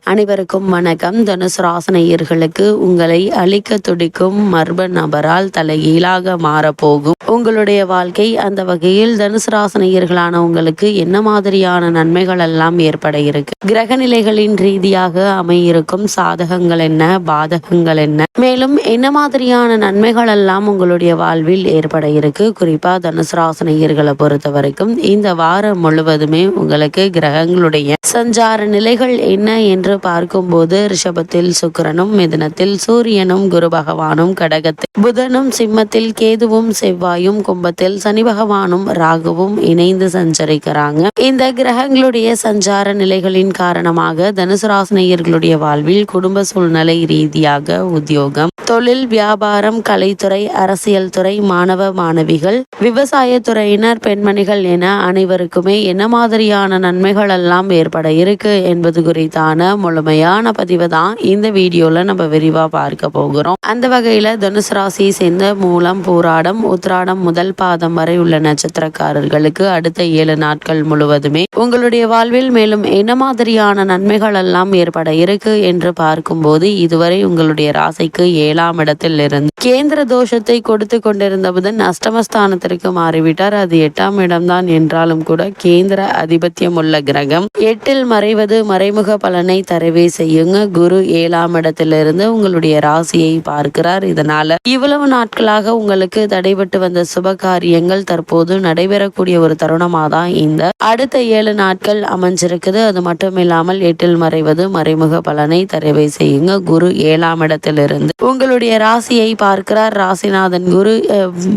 அனைவருக்கும் வணக்கம். தனுசு ராசினியர்களுக்கு உங்களை அழிக்க துடிக்கும் மர்ம நபரால் தலைகீழாக மாறப்போகும் உங்களுடைய வாழ்க்கை. அந்த வகையில் தனுசு ராசினியர்களான உங்களுக்கு என்ன மாதிரியான நன்மைகள் எல்லாம் ஏற்பட இருக்கு, கிரக நிலைகளின் ரீதியாக அமையிருக்கும் சாதகங்கள் என்ன, பாதகங்கள் என்ன, மேலும் என்ன மாதிரியான நன்மைகள் எல்லாம் உங்களுடைய வாழ்வில் ஏற்பட இருக்கு. குறிப்பா தனுசு ராசினியர்களை பொறுத்த வரைக்கும் இந்த வாரம் முழுவதுமே உங்களுக்கு கிரகங்களுடைய சஞ்சார நிலைகள் என்ன என்று பார்க்கும்போது ரிஷபத்தில் சுக்கிரனும், மிதுனத்தில் சூரியனும், குரு பகவானும், கடகத்தில் புதனும், சிம்மத்தில் கேதுவும், செவ்வாயும், கும்பத்தில் சனி பகவானும், ராகுவும் இணைந்து சஞ்சரிக்கிறாங்க. இந்த கிரகங்களுடைய சஞ்சார நிலைகளின் காரணமாக தனுசு ராசினியர்களுடைய வாழ்வில் குடும்ப சூழ்நிலை ரீதியாக உத்தியோகம், தொழில், வியாபாரம், கலைத்துறை, அரசியல் துறை, மாணவ மாணவிகள், விவசாய துறையினர், பெண்மணிகள் என அனைவருக்குமே என்ன மாதிரியான நன்மைகள் எல்லாம் ஏற்பட இருக்கு என்பது குறித்தான முழுமையான பதிவை தான் இந்த வீடியோல நம்ம விரிவா பார்க்க போகிறோம். அந்த வகையில தனுசு ராசியை சேர்ந்த மூலம், பூராடம், உத்திராடம் முதல் பாதம் வரை உள்ள நட்சத்திரக்காரர்களுக்கு அடுத்த 7 நாட்கள் முழுவதுமே உங்களுடைய வாழ்வில் மேலும் என்ன மாதிரியான நன்மைகள் எல்லாம் ஏற்பட இருக்கு என்று பார்க்கும்போது, இதுவரை உங்களுடைய ராசிக்கு 7ஆம் இடத்தில் இருந்து கேந்திர தோஷத்தை கொடுத்து கொண்டிருந்த புதன் அஷ்டமஸ்தானத்திற்கு மாறிவிட்டார். அது 8ஆம் இடம்தான் என்றாலும் கூட கேந்திர அதிபத்தியம் உள்ள கிரகம் 8இல் மறைவது மறைமுக பலனை தரவே செய்யுங்க. குரு 7ஆம் இடத்திலிருந்து உங்களுடைய ராசியை பார்க்கிறார். இதனால இவ்வளவு நாட்களாக உங்களுக்கு தடைபட்டு வந்த சுப காரியங்கள் தற்போது நடைபெறக்கூடிய ஒரு தருணமாக தான் இந்த அடுத்த 7 நாட்கள் அமைஞ்சிருக்குது. அது மட்டும் இல்லாமல் 8இல் மறைவது மறைமுக பலனை தரவே செய்யுங்க. குரு 7ஆம் இடத்திலிருந்து உங்களுடைய ராசியை பார்க்கிறார். ராசிநாதன் குரு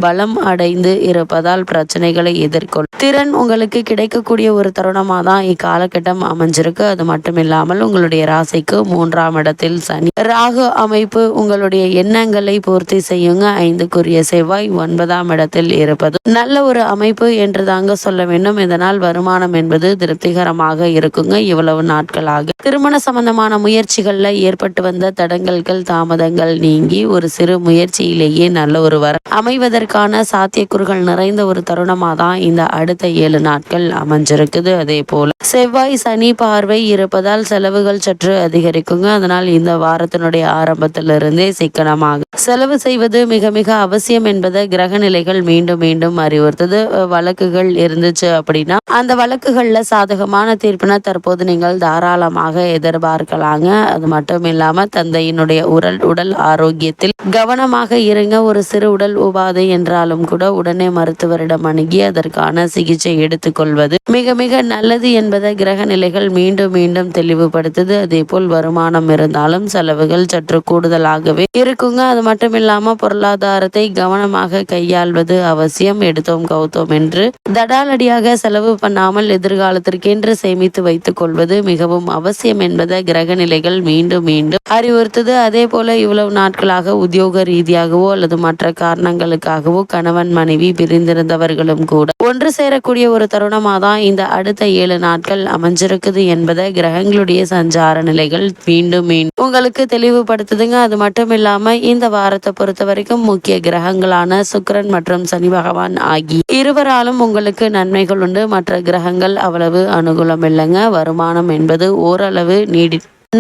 பலம் அடைந்து இருப்பதால் பிரச்சனைகளை எதிர்கொள் திறன் உங்களுக்கு கிடைக்கக்கூடிய ஒரு தருணமாக தான் இக்காலகட்டம் அமைஞ்சிருக்கு. அது மட்டும் இல்லாமல் உங்களுடைய ராசிக்கு 3ஆம் இடத்தில் சனி, ராகு அமைப்பு உங்களுடைய எண்ணங்களை பூர்த்தி செய்யுங்க. 5க்குரிய செவ்வாய் 9ஆம் இடத்தில் இருப்பது நல்ல ஒரு அமைப்பு என்று தாங்க சொல்ல வேண்டும். இதனால் வருமானம் என்பது திருப்திகரமாக இருக்குங்க. இவ்வளவு நாட்களாக திருமண சம்பந்தமான முயற்சிகள்ல ஏற்பட்டு வந்த தடங்கல்கள், தாமதங்கள் நீங்கி ஒரு சிறு முயற்சியிலேயே நல்ல ஒரு வரம் அமைவதற்கான சாத்தியக்கூறுகள் நிறைந்த ஒரு தருணமாக தான் இந்த அடுத்த 7 நாட்கள் அமைஞ்சிருக்குது. அதே போல செவ்வாய் சனி பார்வை இருப்பதால் செலவுகள் சற்று அதிகரிக்குங்க. அதனால் இந்த வாரத்தினுடைய ஆரம்பத்திலிருந்தே சிக்கனமாக செலவு செய்வது மிக மிக அவசியம் என்பதை கிரக நிலைகள் மீண்டும் மீண்டும் அறிவுறுத்தது. வழக்குகள் இருந்துச்சு அப்படின்னா அந்த வழக்குகள்ல சாதகமான தீர்ப்பினை தற்போது நீங்கள் தாராளமாக எதிர்பார்க்கலாங்க. அது மட்டும் இல்லாம தந்தையினுடைய உடல் ஆரோக்கியத்தில் கவனமாக இருங்க. ஒரு சிறு உடல் உபாதை என்றாலும் கூட உடனே மருத்துவரிடம் அணுகி அதற்கான சிகிச்சை எடுத்துக்கொள்வது மிக மிக நல்லது என்பதை கிரக நிலைகள் மீண்டும் மீண்டும் தெளிவுபடுத்துது. அதே போல் வருமானம் இருந்தாலும் செலவுகள் சற்று கூடுதலாகவே இருக்குங்க. அது மட்டும் இல்லாம பொருளாதாரத்தை கவனமாக கையாள்வது அவசியம். எடுத்தோம் கவுத்தோம் என்று தடாலடியாக செலவு பண்ணாமல் எதிர்காலத்திற்கென்று சேமித்து வைத்துக் கொள்வது மிகவும் அவசியம் என்பதை கிரக நிலைகள் மீண்டும் மீண்டும் அறிவுறுத்துது. அதே போல இவ்வளவு நாட்களாக உத்தியோக ரீதியாகவோ அல்லது மற்ற காரணங்களுக்காகவோ கணவன் மனைவி பிரிந்திருந்தவர்களும் கூட ஒன்று சேரக்கூடிய ஒரு தருணமாக தான் இந்த அடுத்த 7 நாட்கள் அமைஞ்சிருக்குது என்பதை கிரகங்களுடைய சஞ்சார நிலைகள் மீண்டும் உங்களுக்கு தெளிவுபடுத்துதுங்க. அது மட்டும் இல்லாம இந்த வாரத்தை பொறுத்த வரைக்கும் முக்கிய கிரகங்களான சுக்கிரன் மற்றும் சனி பகவான் ஆகிய இருவராலும் உங்களுக்கு நன்மைகள் உண்டு. மற்ற கிரகங்கள் அவ்வளவு அனுகூலம் இல்லைங்க. வருமானம் என்பது ஓரளவு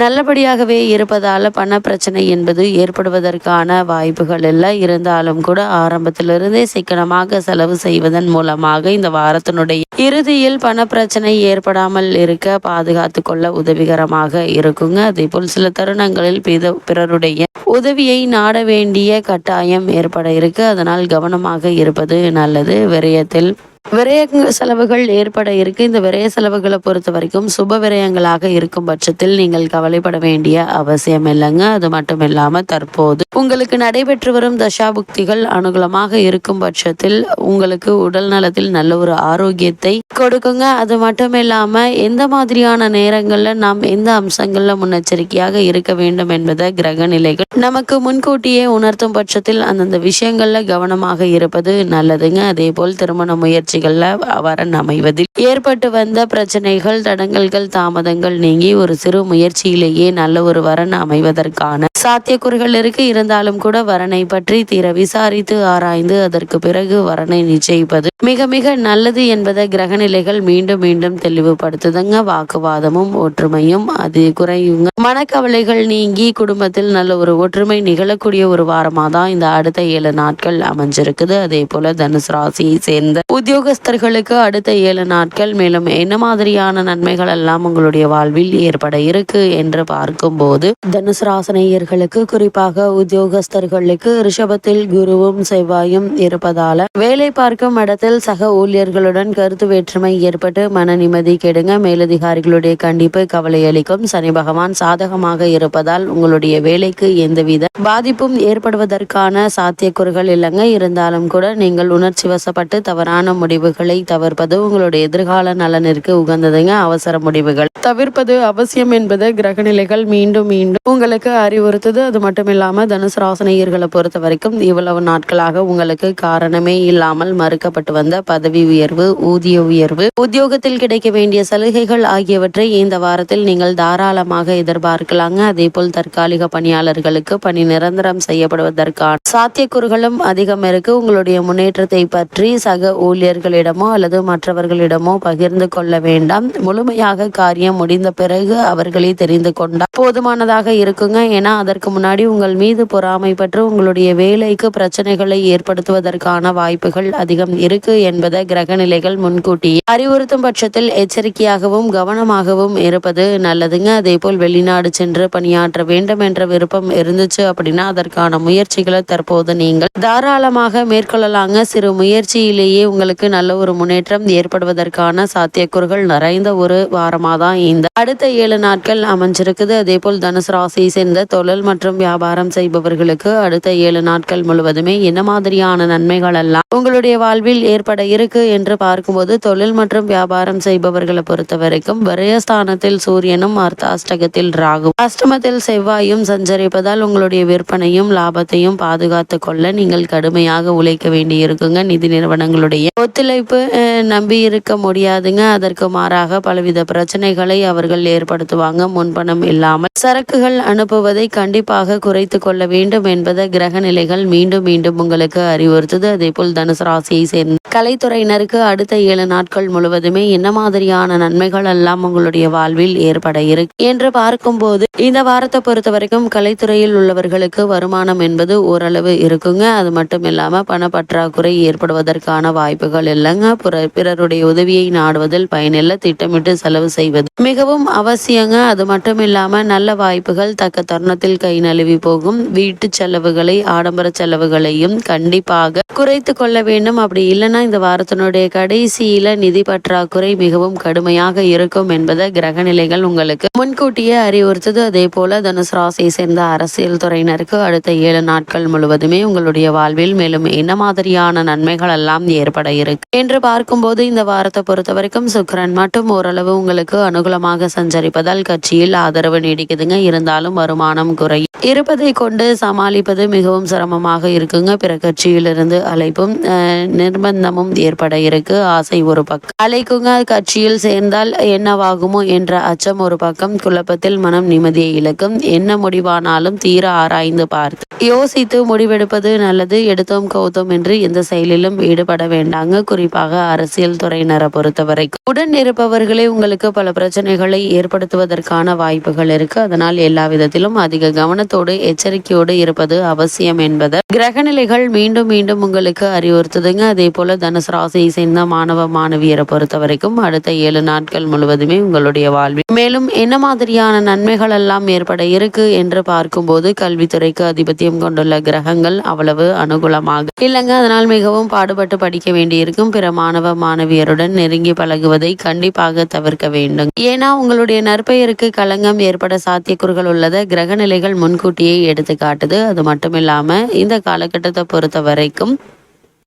நல்லபடியாகவே இருப்பதால பண பிரச்சனை என்பது ஏற்படுவதற்கான வாய்ப்புகள் எல்லாம் இருந்தாலும் கூட ஆரம்பத்திலிருந்தே சிக்கனமாக செலவு செய்வதன் மூலமாக இந்த வாரத்தினுடைய இறுதியில் பண பிரச்சனை ஏற்படாமல் இருக்க பாதுகாத்து கொள்ள உதவிகரமாக இருக்குங்க. அதே போல் சில தருணங்களில் பிறருடைய உதவியை நாட வேண்டிய கட்டாயம் ஏற்பட இருக்கு. அதனால் கவனமாக இருப்பது நல்லது. விரய செலவுகள் ஏற்பட இருக்கு. இந்த விரய செலவுகளை பொறுத்த வரைக்கும் சுப விரயங்களாக இருக்கும் பட்சத்தில் நீங்கள் கவலைப்பட வேண்டிய அவசியம் இல்லைங்க. அது மட்டும் இல்லாம தற்போது உங்களுக்கு நடைபெற்று வரும் தசாபுக்திகள் அனுகூலமாக இருக்கும் பட்சத்தில் உங்களுக்கு உடல் நலத்தில் நல்ல ஒரு ஆரோக்கியத்தை கொடுக்குங்க. அது மட்டும் இல்லாம எந்த மாதிரியான நேரங்கள்ல நாம் எந்த அம்சங்கள்ல முன்னெச்சரிக்கையாக இருக்க வேண்டும் என்பதை கிரக நிலைகள் நமக்கு முன்கூட்டியே உணர்த்தும் பட்சத்தில் அந்தந்த விஷயங்கள்ல கவனமாக இருப்பது நல்லதுங்க. அதே போல் திருமண முயற்சிகள்ல வரன் அமைவதில் ஏற்பட்டு வந்த பிரச்சனைகள், தடங்கல்கள், தாமதங்கள் நீங்கி ஒரு சிறு முயற்சியிலேயே நல்ல ஒரு வரன் அமைவதற்கான சாத்தியக்கூறுகள் இருக்கு. இருந்தாலும் கூட வரனை பற்றி தீர விசாரித்து ஆராய்ந்து அதற்கு பிறகு வரனை நிச்சயிப்பது மிக மிக நல்லது என்பதை கிரகநிலைகள் மீண்டும் மீண்டும் தெளிவுபடுத்துதுங்க. வாக்குவாதமும் ஒற்றுமையும் அது குறையுங்க. மனக்கவலைகள் நீங்கி குடும்பத்தில் நல்ல ஒரு ஒற்றுமை நிகழக்கூடிய ஒரு வாரமாக தான் இந்த அடுத்த 7 நாட்கள் அமைஞ்சிருக்குது. அதே போல தனுசு ராசியை சேர்ந்த உத்தியோகஸ்தர்களுக்கு அடுத்த 7 நாட்கள் மேலும் என்ன மாதிரியான நன்மைகள் எல்லாம் உங்களுடைய வாழ்வில் ஏற்பட இருக்கு என்று பார்க்கும்போது, தனுசு ராசினியர்களுக்கு குறிப்பாக உத்தியோகஸ்தர்களுக்கு ரிஷபத்தில் குருவும் செவ்வாயும் இருப்பதால வேலை பார்க்கும் இடத்தில் சக ஊழியர்களுடன் கருத்து வேற்றுமை ஏற்பட்டு மன நிம்மதி கெடுங்க. மேலதிகாரிகளுடைய கண்டிப்பு கவலை அளிக்கும். சனி பகவான் சாதகமாக இருப்பதால் உங்களுடைய வேலைக்கு எந்தவித பாதிப்பும் ஏற்படுவதற்கான சாத்தியக்கூறுகள் இல்லைங்க. இருந்தாலும் கூட நீங்கள் உணர்ச்சி வசப்பட்டு தவறான முடிவுகளை தவிர்ப்பது உங்களுடைய எதிர்கால நலனிற்கு உகந்ததுங்க. அவசர முடிவுகள் தவிர்ப்பது அவசியம் என்பது கிரகநிலைகள் மீண்டும் மீண்டும் உங்களுக்கு அறிவுறுத்துது. அது மட்டும் இல்லாம தனுசு ராசினியர்களை பொறுத்த வரைக்கும் இவ்வளவு நாட்களாக உங்களுக்கு காரணமே இல்லாமல் மறுக்கப்பட்டு வந்த பதவி உயர்வு, ஊதிய உயர்வு, உத்தியோகத்தில் கிடைக்க வேண்டிய சலுகைகள் ஆகியவற்றை இந்த வாரத்தில் நீங்கள் தாராளமாக எதிர்பார்க்கலாங்க. அதே போல் தற்காலிக பணியாளர்களுக்கு பணி நிரந்தரம் செய்யப்படுவதற்கான சாத்தியக்கூறுகளும் அதிகம் இருக்கு. உங்களுடைய முன்னேற்றத்தை பற்றி சக ஊழியர்களிடமோ அல்லது மற்றவர்களிடமோ பகிர்ந்து கொள்ள வேண்டாம். முழுமையாக காரியம் முடிந்த பிறகு அவர்களே தெரிந்து கொண்டால் போதுமானதாக இருக்குங்க. ஏன்னா அதற்கு முன்னாடி உங்கள் மீது பொறாமைப்பட்டு உங்களுடைய வேலைக்கு பிரச்சனைகளை ஏற்படுத்துவதற்கான வாய்ப்புகள் அதிகம் இருக்கு என்பதை கிரகநிலைகள் முன்கூட்டியே அறிவுறுத்தும் பட்சத்தில் எச்சரிக்கையாகவும் கவனமாகவும் இருப்பது நல்லதுங்க. அதே போல் வெளிநாடு சென்று பணியாற்ற வேண்டும் என்ற விருப்பம் இருந்துச்சு அப்படின்னா அதற்கான முயற்சிகளை தற்போது நீங்கள் தாராளமாக மேற்கொள்ளலாங்க. சிறு முயற்சியிலேயே உங்களுக்கு நல்ல ஒரு முன்னேற்றம் ஏற்படுவதற்கான சாத்தியக்கூறுகள் நிறைந்த ஒரு வாரமாக தான் இந்த அடுத்த 7 நாட்கள் அமைஞ்சிருக்குது. அதே போல் தனுசு ராசியை சேர்ந்த தொழில் மற்றும் வியாபாரம் செய்பவர்களுக்கு அடுத்த 7 நாட்கள் முழுவதுமே என்ன மாதிரியான நன்மைகள் எல்லாம் உங்களுடைய வாழ்வில் ஏற்பட இருக்கு என்று பார்க்கும்போது, தொழில் மற்றும் வியாபாரம் செய்பவர்களை பொறுத்த வரைக்கும் விரயஸ்தானத்தில் சூரியனும் அர்த்தாஷ்டகத்தில் ராகு அஷ்டமத்தில் செவ்வாயும் சஞ்சரிப்பதால் உங்களுடைய விற்பனையும் லாபத்தையும் பாதுகாத்து கொள்ள நீங்கள் கடுமையாக உழைக்க வேண்டி இருக்குங்க. நிதி நிறுவனங்களுடைய ஒத்துழைப்பு நம்பி இருக்க முடியாதுங்க. அதற்கு மாறாக பலவித பிரச்சனைகளை அவர்கள் ஏற்படுத்துவாங்க. முன்பணம் இல்லாமல் சரக்குகள் அனுப்புவதை கண்டிப்பாக குறைத்து கொள்ள வேண்டும் என்பதை கிரக நிலைகள் மீண்டும் மீண்டும் உங்களுக்கு அறிவுறுத்துது. அதே போல் தனுசு ராசியை சேர்ந்த கலைத்துறையினருக்கு அடுத்த 7 நாட்கள் முழுவதுமே என்ன மாதிரியான நன்மைகள் எல்லாம் உங்களுடைய வாழ்வில் ஏற்பட இருக்கு என்று பார்க்கும்போது, இந்த வாரத்தை பொறுத்த வரைக்கும் கலைத்துறையில் உள்ளவர்களுக்கு வருமானம் என்பது ஓரளவு இருக்குங்க. அது மட்டும் இல்லாம பண பற்றாக்குறை ஏற்படுவதற்கான வாய்ப்புகள் இல்லைங்க. பிறருடைய உதவியை நாடுவதில் பயனில்லை. திட்டமிட்டு செலவு செய்வது மிகவும் அவசியங்க. அது மட்டும் இல்லாம நல்ல வாய்ப்புகள் தக்க தருணத்தில் கை நழுவி போகும். வீட்டு செலவுகளை, ஆடம்பர செலவுகளையும் கண்டிப்பாக குறைத்து கொள்ள வேண்டும். அப்படி இல்லைன்னா இந்த வாரத்தினுடைய கடைசியில நிதி பற்றாக்குறை மிகவும் கடுமையாக இருக்கும் என்பதை கிரகநிலைகள் உங்களுக்கு முன்கூட்டியே அறிவுறுத்தது. அதே போல தனுசு ராசியை சேர்ந்த அரசியல் துறையினருக்கு அடுத்த 7 நாட்கள் முழுவதுமே உங்களுடைய வாழ்வில் மேலும் என்ன மாதிரியான நன்மைகள் எல்லாம் ஏற்பட இருக்கு என்று பார்க்கும்போது, இந்த வாரத்தை பொறுத்த வரைக்கும் சுக்கிரன் மட்டும் ஓரளவு உங்களுக்கு அனுகூலமாக சஞ்சரிப்பதால் கட்சியில் ஆதரவு நீடிக்குதுங்க. இருந்தாலும் வருமானம் குறையும். இருப்பதை கொண்டு சமாளிப்பது மிகவும் சிரமமாக இருக்குங்க. பிற கட்சியிலிருந்து அழைப்பும் நிர்பந்தமும் ஏற்பட இருக்கு. ஆசை ஒரு பக்கம் அழைக்குங்க. கட்சியில் சேர்ந்தால் என்னவாகுமோ என்ற அச்சம் ஒரு பக்கம். குழப்பத்தில் மனம் நிம்மதியை இழக்கும். என்ன முடிவானாலும் தீர ஆராய்ந்து பார்த்து யோசித்து முடிவெடுப்பது நல்லது. எடுத்தோம் கௌதம் என்று எந்த செயலிலும் ஈடுபட வேண்டாங்க. குறிப்பாக அரசியல் துறையினரை பொறுத்தவரைக்கும் உடன் இருப்பவர்களே உங்களுக்கு பல பிரச்சனைகளை ஏற்படுத்துவதற்கான வாய்ப்புகள் இருக்கு. அதனால் எல்லா விதத்திலும் அதிக கவனத்தோடு எச்சரிக்கையோடு இருப்பது அவசியம் என்பதை கிரகநிலைகள் மீண்டும் மீண்டும் உங்களுக்கு அறிவுறுத்துதுங்க. அதே போல தனுசு ராசியை சேர்ந்த மாணவ மாணவியரை பொறுத்த வரைக்கும் அடுத்த 7 நாட்கள் முழுவதுமே உங்களுடைய வாழ்வில் மேலும் என்ன மாதிரியான நன்மைகள் எல்லாம் ஏற்பட இருக்கு என்று பார்க்கும்போது, கல்வித்துறைக்கு அதிபத்தியம் கொண்டுள்ள கிரகங்கள் அவ்வளவு அனுகூலமாக இல்லைங்க. அதனால் மிகவும் பாடுபட்டு படிக்க வேண்டியிருக்கும். பிற மாணவ மாணவியருடன் நெருங்கி பழகுவதை கண்டிப்பாக தவிர்க்க வேண்டும். ஏன்னா உங்களுடைய நற்பெயருக்கு களங்கம் ஏற்பட சாத்தியக்கூறுகள் உள்ளதை கிரகநிலைகள் முன்கூட்டியே எடுத்து காட்டுது. அது மட்டும் இல்லாம இந்த காலகட்டத்தை பொறுத்த வரைக்கும்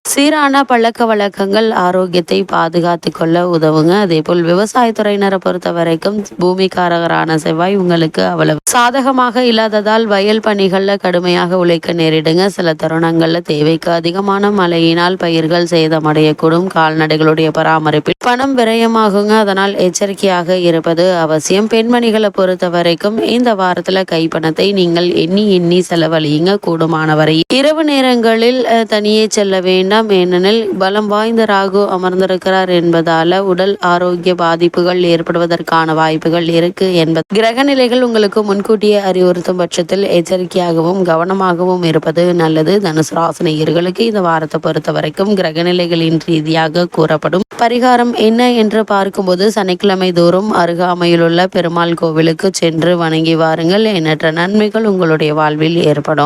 சீரான பழக்க வழக்கங்கள் ஆரோக்கியத்தை பாதுகாத்து கொள்ள உதவுங்க. அதே போல் விவசாயத்துறையினரை பொறுத்த வரைக்கும் பூமிக்காரகரான செவ்வாய் உங்களுக்கு அவ்வளவு சாதகமாக இல்லாததால் வயல் பணிகள்ல கடுமையாக உழைக்க நேரிடுங்க. சில தருணங்கள்ல தேவைக்கு அதிகமான மழையினால் பயிர்கள் சேதமடையக்கூடும். கால்நடைகளுடைய பராமரிப்பில் பணம் விரயமாகுங்க. அதனால் எச்சரிக்கையாக இருப்பது அவசியம். பெண்மணிகளை பொறுத்த வரைக்கும் இந்த வாரத்துல கைப்பணத்தை நீங்கள் எண்ணி எண்ணி செலவழியுங்க. கூடுமானவரை இரவு நேரங்களில் தனியே செல்ல வேண்டாம். வேண்டாம். ஏனெனில் பலம் வாய்ந்த ராகு அமர்ந்திருக்கிறார் என்பதால உடல் ஆரோக்கிய பாதிப்புகள் ஏற்படுவதற்கான வாய்ப்புகள் இருக்கு என்பது கிரக நிலைகள் உங்களுக்கு முன்கூட்டியே அறிவுறுத்தும் பட்சத்தில் எச்சரிக்கையாகவும் கவனமாகவும் இருப்பது நல்லது. தனுசு ராசினியர்களுக்கு இந்த வாரத்தை பொறுத்த வரைக்கும் கிரக நிலைகளின் ரீதியாக கூறப்படும் பரிகாரம் என்ன என்று பார்க்கும்போது, சனிக்கிழமை தோறும் அருகாமையிலுள்ள பெருமாள் கோவிலுக்கு சென்று வணங்கி வாருங்கள். எண்ணற்ற நன்மைகள் உங்களுடைய வாழ்வில் ஏற்படும்.